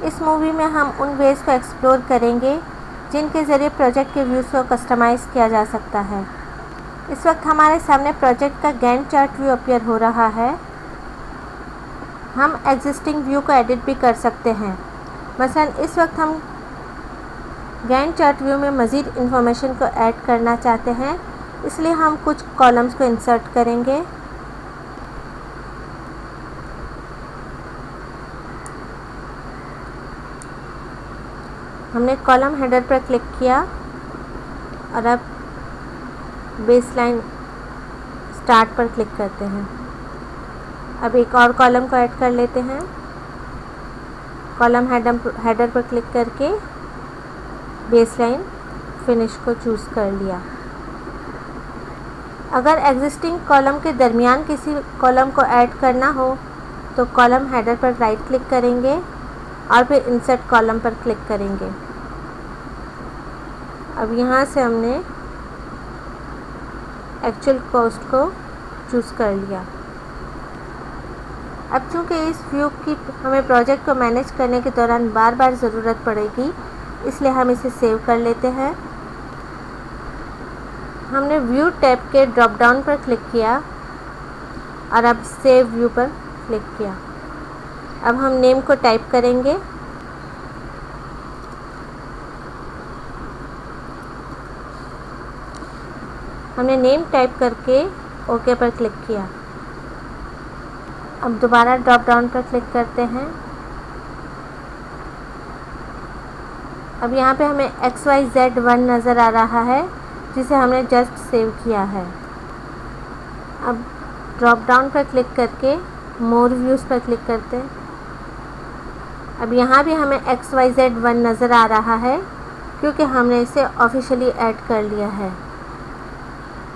इस मूवी में हम उन वेज़ को एक्सप्लोर करेंगे जिनके ज़रिए प्रोजेक्ट के व्यूज़ को कस्टमाइज़ किया जा सकता है। इस वक्त हमारे सामने प्रोजेक्ट का गैंट चार्ट व्यू अपीयर हो रहा है। हम एग्जिस्टिंग व्यू को एडिट भी कर सकते हैं। मसलन इस वक्त हम गैंट चार्ट व्यू में मज़ीद इंफॉर्मेशन को ऐड करना चाहते हैं, इसलिए हम कुछ कॉलम्स को इंसर्ट करेंगे। हमने कॉलम हेडर पर क्लिक किया और अब बेसलाइन स्टार्ट पर क्लिक करते हैं। अब एक और कॉलम को ऐड कर लेते हैं। कॉलम हेडर पर क्लिक करके बेसलाइन फिनिश को चूज़ कर लिया। अगर एग्जिस्टिंग कॉलम के दरमियान किसी कॉलम को ऐड करना हो तो कॉलम हेडर पर राइट क्लिक करेंगे और फिर इंसर्ट कॉलम पर क्लिक करेंगे। अब यहाँ से हमने एक्चुअल कॉस्ट को चूज़ कर लिया। अब चूँकि इस व्यू की हमें प्रोजेक्ट को मैनेज करने के दौरान बार बार ज़रूरत पड़ेगी, इसलिए हम इसे सेव कर लेते हैं। हमने व्यू टैब के ड्रॉप डाउन पर क्लिक किया और अब सेव व्यू पर क्लिक किया। अब हम नेम को टाइप करेंगे। हमने नेम टाइप करके ओके पर क्लिक किया। अब दोबारा ड्रॉप डाउन पर क्लिक करते हैं। अब यहाँ पे हमें XYZ1 नज़र आ रहा है जिसे हमने जस्ट सेव किया है। अब ड्रॉप डाउन पर क्लिक करके मोर व्यूज़ पर क्लिक करते हैं। अब यहाँ भी हमें XYZ1 नज़र आ रहा है क्योंकि हमने इसे ऑफिशियली ऐड कर लिया है।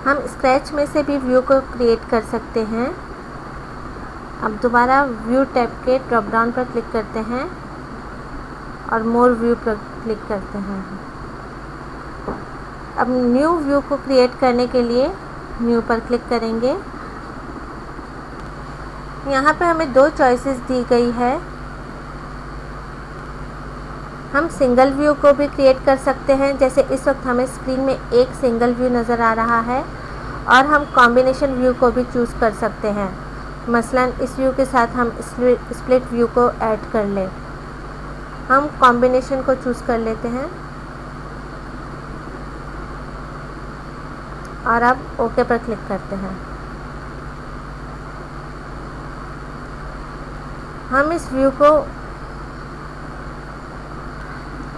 हम स्क्रैच में से भी व्यू को क्रिएट कर सकते हैं। अब दोबारा व्यू टैब के ड्रॉप डाउन पर क्लिक करते हैं और मोर व्यू पर क्लिक करते हैं। अब न्यू व्यू को क्रिएट करने के लिए न्यू पर क्लिक करेंगे। यहाँ पे हमें दो चॉइसेस दी गई है। हम सिंगल व्यू को भी क्रिएट कर सकते हैं, जैसे इस वक्त हमें स्क्रीन में एक सिंगल व्यू नज़र आ रहा है, और हम कॉम्बिनेशन व्यू को भी चूज़ कर सकते हैं। मसलन इस व्यू के साथ हम स्प्लिट व्यू को ऐड कर लें। हम कॉम्बिनेशन को चूज़ कर लेते हैं और अब ओके पर क्लिक करते हैं। हम इस व्यू को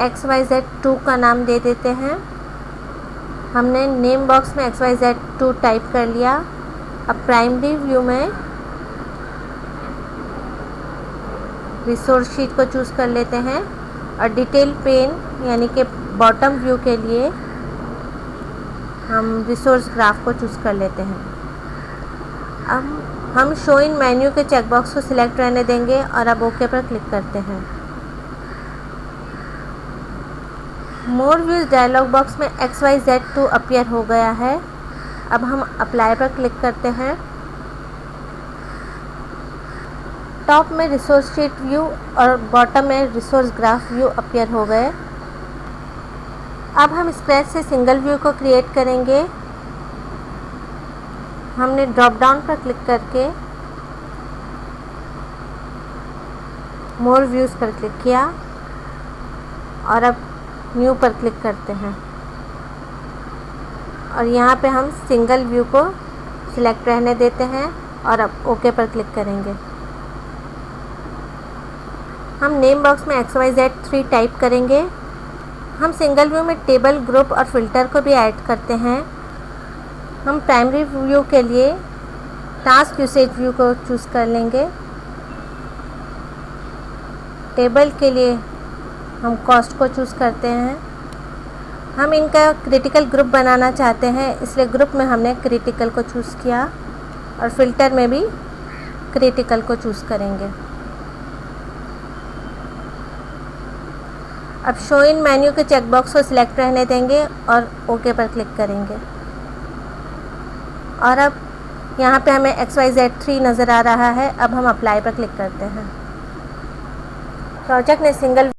XYZ2 का नाम दे देते हैं। हमने नेम बॉक्स में XYZ2 टाइप कर लिया। अब प्राइमरी व्यू में रिसोर्स शीट को चूज़ कर लेते हैं और डिटेल पेन यानी कि बॉटम व्यू के लिए हम रिसोर्स ग्राफ को चूज़ कर लेते हैं। अब हम शो इन मेन्यू के चेकबॉक्स को सिलेक्ट रहने देंगे और अब ओके पर क्लिक करते हैं। मोर व्यूज़ डायलॉग बॉक्स में XYZ2 अपीयर हो गया है। अब हम अप्लाई पर क्लिक करते हैं। टॉप में रिसोर्स शीट व्यू और बॉटम में रिसोर्स ग्राफ व्यू अपीयर हो गए। अब हम स्क्रैच से सिंगल व्यू को क्रिएट करेंगे। हमने ड्रॉप डाउन पर क्लिक करके मोर व्यूज़ पर क्लिक किया और अब न्यू पर क्लिक करते हैं और यहाँ पे हम सिंगल व्यू को सिलेक्ट रहने देते हैं और अब ओके पर क्लिक करेंगे। हम नेम बॉक्स में XYZ3 टाइप करेंगे। हम सिंगल व्यू में टेबल, ग्रुप और फिल्टर को भी ऐड करते हैं। हम प्राइमरी व्यू के लिए टास्क यूसेज व्यू को चूज़ कर लेंगे। टेबल के लिए हम कॉस्ट को चूज़ करते हैं। हम इनका क्रिटिकल ग्रुप बनाना चाहते हैं, इसलिए ग्रुप में हमने क्रिटिकल को चूज़ किया और फिल्टर में भी क्रिटिकल को चूज़ करेंगे। अब शो इन मेन्यू के चेकबॉक्स को सिलेक्ट रहने देंगे और ओके पर क्लिक करेंगे। और अब यहाँ पे हमें XYZ3 नज़र आ रहा है। अब हम अप्लाई पर क्लिक करते हैं। प्रोजेक्ट ने सिंगल